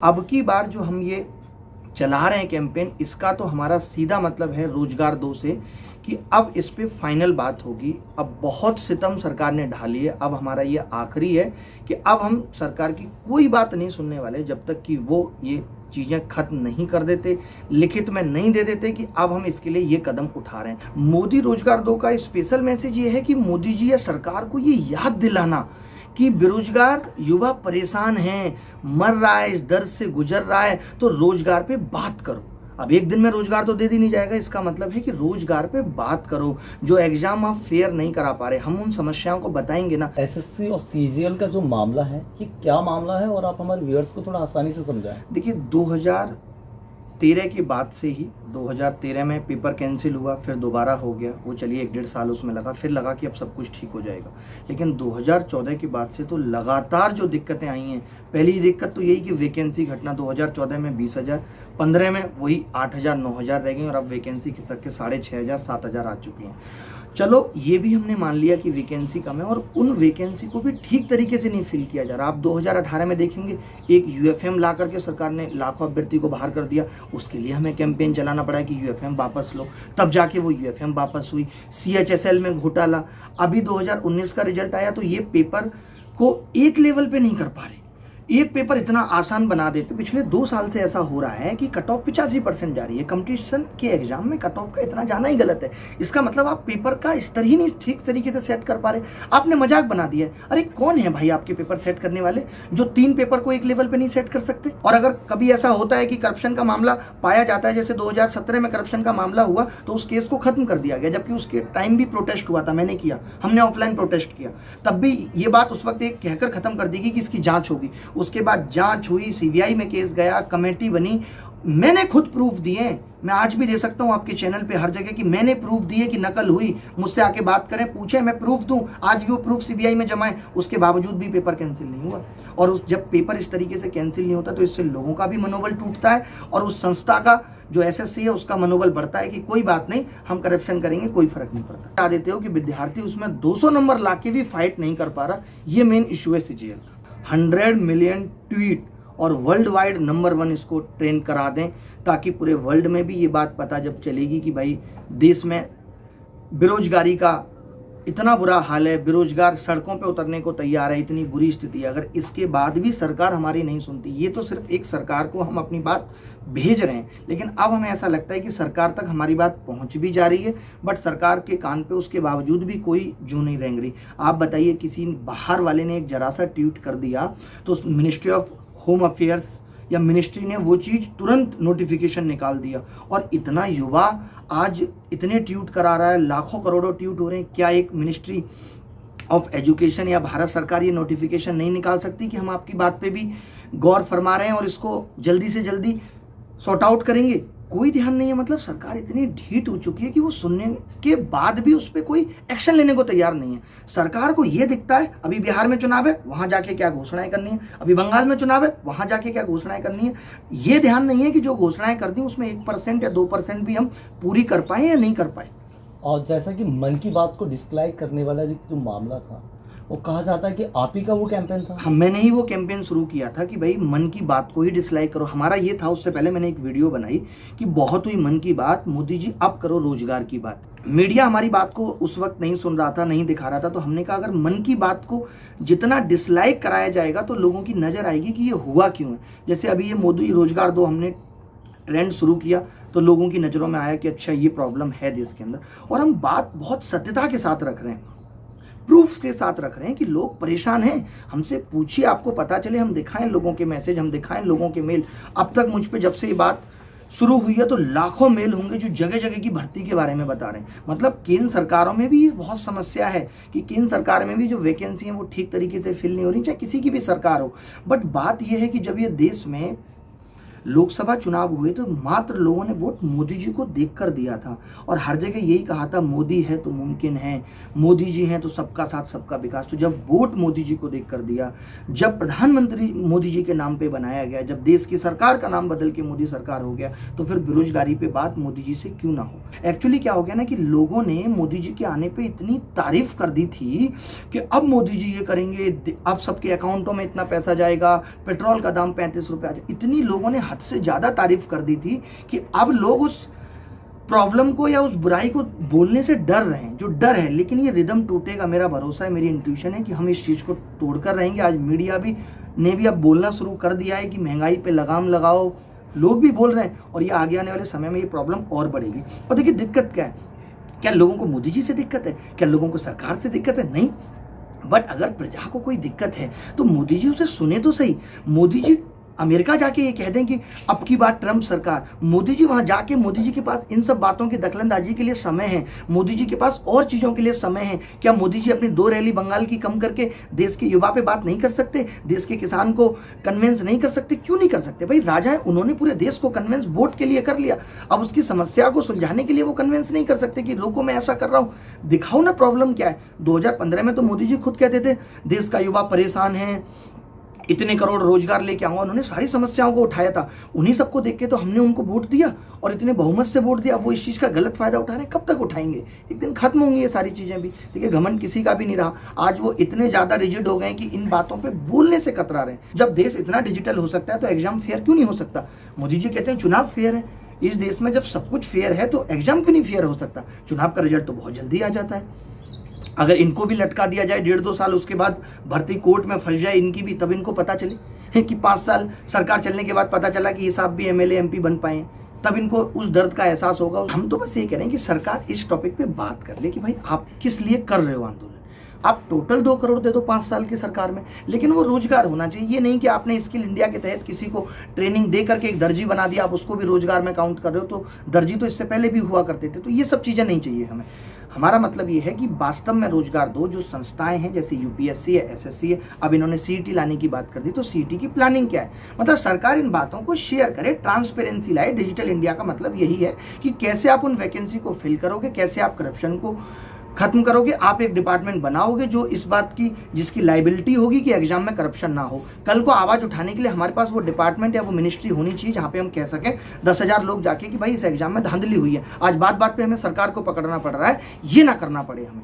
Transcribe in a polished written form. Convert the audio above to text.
अब की बार जो हम ये चला रहे हैं कैंपेन, इसका तो हमारा सीधा मतलब है रोजगार दो से, कि अब इस पे फाइनल बात होगी। अब बहुत सितम सरकार ने ढाली है, अब हमारा ये आखिरी है कि अब हम सरकार की कोई बात नहीं सुनने वाले जब तक कि वो ये चीज़ें खत्म नहीं कर देते, लिखित में नहीं दे देते कि अब हम इसके लिए ये कदम उठा रहे हैं। मोदी रोजगार दो का स्पेशल मैसेज ये है कि मोदी जी या सरकार को ये याद दिलाना कि बेरोजगार युवा परेशान हैं, मर रहा है, इस दर्द से गुजर रहा है, तो रोजगार पे बात करो। अब एक दिन में रोजगार तो दे दी नहीं जाएगा, इसका मतलब है कि रोजगार पे बात करो। जो एग्जाम आप फेयर नहीं करा पा रहे, हम उन समस्याओं को बताएंगे ना। एसएससी और सीजीएल का जो मामला है, ये क्या मामला है और आप हमारे व्यूअर्स को थोड़ा आसानी से समझाएं। देखिए 2013 के बाद से ही 2013 में पेपर कैंसिल हुआ, फिर दोबारा हो गया, वो चलिए 1-1.5 साल उसमें लगा, फिर लगा कि अब सब कुछ ठीक हो जाएगा। लेकिन 2014 के बाद से तो लगातार जो दिक्कतें आई हैं, पहली दिक्कत तो यही कि वैकेंसी घटना, 2014 में 20,000, 15 में वही 8,000 9,000 रह गई और अब वैकेंसी खिसक के 6,500 7,000 आ चुकी हैं। चलो ये भी हमने मान लिया कि वैकेंसी कम है, और उन वैकेंसी को भी ठीक तरीके से नहीं फिल किया जा रहा। आप 2018 में देखेंगे एक यूएफएम ला करके सरकार ने लाखों अभ्यर्थी को बाहर कर दिया, उसके लिए हमें कैंपेन चलाना पड़ा कि यूएफएम वापस लो, तब जाके वो यूएफएम वापस हुई। सीएचएसएल में घोटाला, अभी 2019 का रिजल्ट आया तो ये पेपर को एक लेवल पे नहीं कर पा रहे, एक पेपर इतना आसान बना देते। पिछले 2 साल से ऐसा हो रहा है कि कट ऑफ 85% जा रही है। कंपटीशन के एग्जाम में कट ऑफ का इतना जाना ही गलत है। इसका मतलब आप पेपर का स्तर ही नहीं ठीक तरीके से सेट कर पा रहे, आपने मजाक बना दिया है। अरे कौन है भाई आपके पेपर सेट करने वाले जो 3 पेपर को एक लेवल पे नहीं सेट कर सकते? और अगर कभी ऐसा होता है कि करप्शन का मामला पाया जाता है, जैसे 2017 में करप्शन का मामला हुआ तो उस केस को खत्म कर दिया गया, जबकि उसके टाइम भी प्रोटेस्ट हुआ था, मैंने किया, हमने ऑफलाइन प्रोटेस्ट किया, तब भी ये बात उस वक्त एक कहकर खत्म कर दी गई कि इसकी जांच होगी। उसके बाद जांच हुई, सीबीआई में केस गया, कमेटी बनी, मैंने खुद प्रूफ दिए, मैं आज भी दे सकता हूं आपके चैनल पे हर जगह कि मैंने प्रूफ दिए कि नकल हुई, मुझसे आके बात करें, पूछे, मैं प्रूफ दूं। आज भी वो प्रूफ सीबीआई में जमाए, उसके बावजूद भी पेपर कैंसिल नहीं हुआ। और जब पेपर इस तरीके से कैंसिल नहीं होता तो इससे लोगों का भी मनोबल टूटता है और उस संस्था का जो एसएससी है उसका मनोबल बढ़ता है कि कोई बात नहीं, हम करप्शन करेंगे, कोई फर्क नहीं पड़ता। बता देते हो कि विद्यार्थी उसमें 200 नंबर लाके भी फाइट नहीं कर पा रहा, ये मेन इशू है सीजीएल का। 100 मिलियन ट्वीट और वर्ल्ड वाइड नंबर 1 इसको ट्रेंड करा दें, ताकि पूरे वर्ल्ड में भी ये बात पता जब चलेगी कि भाई देश में बेरोजगारी का इतना बुरा हाल है, बेरोजगार सड़कों पे उतरने को तैयार है, इतनी बुरी स्थिति है, अगर इसके बाद भी सरकार हमारी नहीं सुनती। ये तो सिर्फ एक सरकार को हम अपनी बात भेज रहे हैं, लेकिन अब हमें ऐसा लगता है कि सरकार तक हमारी बात पहुंच भी जा रही है, बट सरकार के कान पे उसके बावजूद भी कोई जू नहीं रेंग रही। आप बताइए, किसी बाहर वाले ने एक जरा सा ट्वीट कर दिया तो मिनिस्ट्री ऑफ होम अफेयर्स या मिनिस्ट्री ने वो चीज़ तुरंत नोटिफिकेशन निकाल दिया, और इतना युवा आज इतने ट्वीट करा रहा है, लाखों करोड़ों ट्वीट हो रहे हैं। क्या एक मिनिस्ट्री ऑफ एजुकेशन या भारत सरकार ये नोटिफिकेशन नहीं निकाल सकती कि हम आपकी बात पे भी गौर फरमा रहे हैं और इसको जल्दी से जल्दी सॉर्ट आउट करेंगे? कोई ध्यान नहीं है। मतलब सरकार इतनी ढीठ हो चुकी है कि वो सुनने के बाद भी उस पर कोई एक्शन लेने को तैयार नहीं है। सरकार को ये दिखता है अभी बिहार में चुनाव है, वहां जाके क्या घोषणाएं करनी है, अभी बंगाल में चुनाव है, वहां जाके क्या घोषणाएं करनी है। ये ध्यान नहीं है कि जो घोषणाएं कर दी उसमें 1% या 2% भी हम पूरी कर पाए या नहीं कर पाए। और जैसा कि मन की बात को डिसलाइक करने वाला जो मामला था, वो कहा जाता है कि आप ही का वो कैंपेन था। मैंने ही वो कैंपेन शुरू किया था कि भाई मन की बात को ही डिसलाइक करो, हमारा ये था। उससे पहले मैंने एक वीडियो बनाई कि बहुत हुई मन की बात, मोदी जी अब करो रोजगार की बात। मीडिया हमारी बात को उस वक्त नहीं सुन रहा था, नहीं दिखा रहा था, तो हमने कहा अगर मन की बात को जितना डिसलाइक कराया जाएगा तो लोगों की नज़र आएगी कि ये हुआ क्यों है। जैसे अभी ये मोदी रोजगार दो हमने ट्रेंड शुरू किया तो लोगों की नज़रों में आया कि अच्छा ये प्रॉब्लम है देश के अंदर, और हम बात बहुत सत्यता के साथ रख रहे हैं, प्रूफ के साथ रख रहे हैं कि लोग परेशान हैं। हमसे पूछिए, आपको पता चले, हम दिखाएं लोगों के मैसेज, हम दिखाएं लोगों के मेल। अब तक मुझ पे जब से ये बात शुरू हुई है तो लाखों मेल होंगे जो जगह जगह की भर्ती के बारे में बता रहे हैं। मतलब केंद्र सरकारों में भी बहुत समस्या है कि केंद्र सरकार में भी जो वैकेंसी है वो ठीक तरीके से फिल नहीं हो रही, चाहे किसी की भी सरकार हो। बट बात यह है कि जब ये देश में लोकसभा चुनाव हुए तो मात्र लोगों ने वोट मोदी जी को देखकर दिया था और हर जगह यही कहा था मोदी है तो मुमकिन है, मोदी जी हैं तो सबका साथ सबका विकास। तो जब वोट मोदी जी को देखकर दिया, जब प्रधानमंत्री मोदी जी के नाम पे बनाया गया, जब देश की सरकार का नाम बदल के मोदी सरकार हो गया, तो फिर बेरोजगारी पे बात मोदी जी से क्यों ना हो। एक्चुअली क्या हो गया ना कि लोगों ने मोदी जी के आने पे इतनी तारीफ कर दी थी कि अब मोदी जी ये करेंगे, अब सबके अकाउंटों में इतना पैसा जाएगा, पेट्रोल का दाम 35 रुपये आ जाए, इतनी लोगों ने हद से ज़्यादा तारीफ कर दी थी कि अब लोग उस प्रॉब्लम को या उस बुराई को बोलने से डर रहे हैं, जो डर है। लेकिन ये रिदम टूटेगा, मेरा भरोसा है, मेरी इंट्यूशन है कि हम इस चीज़ को तोड़कर रहेंगे। आज मीडिया भी ने भी अब बोलना शुरू कर दिया है कि महंगाई पे लगाम लगाओ, लोग भी बोल रहे हैं और ये आगे आने वाले समय में ये प्रॉब्लम और बढ़ेगी। और देखिए दिक्कत क्या है, क्या लोगों को मोदी जी से दिक्कत है, क्या लोगों को सरकार से दिक्कत है? नहीं। बट अगर प्रजा को कोई दिक्कत है तो मोदी जी उसे सुने तो सही। मोदी जी अमेरिका जाके ये कह दें कि अब की बात ट्रंप सरकार, मोदी जी वहां जाके, मोदी जी के पास इन सब बातों की दखलंदाजी के लिए समय है, मोदी जी के पास और चीज़ों के लिए समय है। क्या मोदी जी अपनी 2 रैली बंगाल की कम करके देश के युवा पे बात नहीं कर सकते, देश के किसान को कन्विंस नहीं कर सकते? क्यों नहीं कर सकते भाई? राजा है, उन्होंने पूरे देश को कन्विंस वोट के लिए कर लिया, अब उसकी समस्या को सुलझाने के लिए वो कन्विंस नहीं कर सकते कि रुको मैं ऐसा कर रहा हूँ, दिखाओ ना प्रॉब्लम क्या है। 2015 में तो मोदी जी खुद कहते थे देश का युवा परेशान है, इतने करोड़ रोजगार लेके आऊंगा, उन्होंने सारी समस्याओं को उठाया था। उन्हीं सबको देख के तो हमने उनको वोट दिया और इतने बहुमत से वोट दिया। वो इस चीज़ का गलत फायदा उठा रहे हैं, कब तक उठाएंगे? एक दिन खत्म होंगी ये सारी चीज़ें भी। देखिए घमंड किसी का भी नहीं रहा, आज वो इतने ज़्यादा रिजिड हो गए हैं कि इन बातों पर बोलने से कतरा रहे हैं। जब देश इतना डिजिटल हो सकता है तो एग्जाम फेयर क्यों नहीं हो सकता? मोदी जी कहते हैं चुनाव फेयर है। इस देश में जब सब कुछ फेयर है तो एग्जाम क्यों नहीं फेयर हो सकता? चुनाव का रिजल्ट तो बहुत जल्दी आ जाता है। अगर इनको भी लटका दिया जाए 1.5-2 साल, उसके बाद भर्ती कोर्ट में फंस जाए इनकी भी, तब इनको पता चले कि 5 साल सरकार चलने के बाद पता चला कि ये साहब भी एमएलए एमपी बन पाए, तब इनको उस दर्द का एहसास होगा। हम तो बस ये कह रहे हैं कि सरकार इस टॉपिक पे बात कर ले कि भाई आप किस लिए कर रहे हो आंदोलन। आप टोटल 2 करोड़ दे दो 5 साल की सरकार में, लेकिन वो रोजगार होना चाहिए। ये नहीं कि आपने स्किल इंडिया के तहत किसी को ट्रेनिंग दे करके एक दर्जी बना दिया, आप उसको भी रोजगार में काउंट कर रहे हो। तो दर्जी तो इससे पहले भी हुआ करते थे। तो ये सब चीज़ें नहीं चाहिए हमें। हमारा मतलब ये है कि वास्तव में रोजगार दो। जो संस्थाएं हैं जैसे यूपीएससी है, एसएससी है, अब इन्होंने सीईटी लाने की बात कर दी, तो सीईटी की प्लानिंग क्या है? मतलब सरकार इन बातों को शेयर करे, ट्रांसपेरेंसी लाए। डिजिटल इंडिया का मतलब यही है कि कैसे आप उन वैकेंसी को फिल करोगे, कैसे आप करप्शन को खत्म करोगे। आप एक डिपार्टमेंट बनाओगे जो इस बात की, जिसकी लाइबिलिटी होगी कि एग्जाम में करप्शन ना हो। कल को आवाज़ उठाने के लिए हमारे पास वो डिपार्टमेंट या वो मिनिस्ट्री होनी चाहिए जहाँ पे हम कह सकें 10,000 लोग जाके कि भाई इस एग्जाम में धांधली हुई है। आज बात बात पे हमें सरकार को पकड़ना पड़ रहा है, ये ना करना पड़े हमें।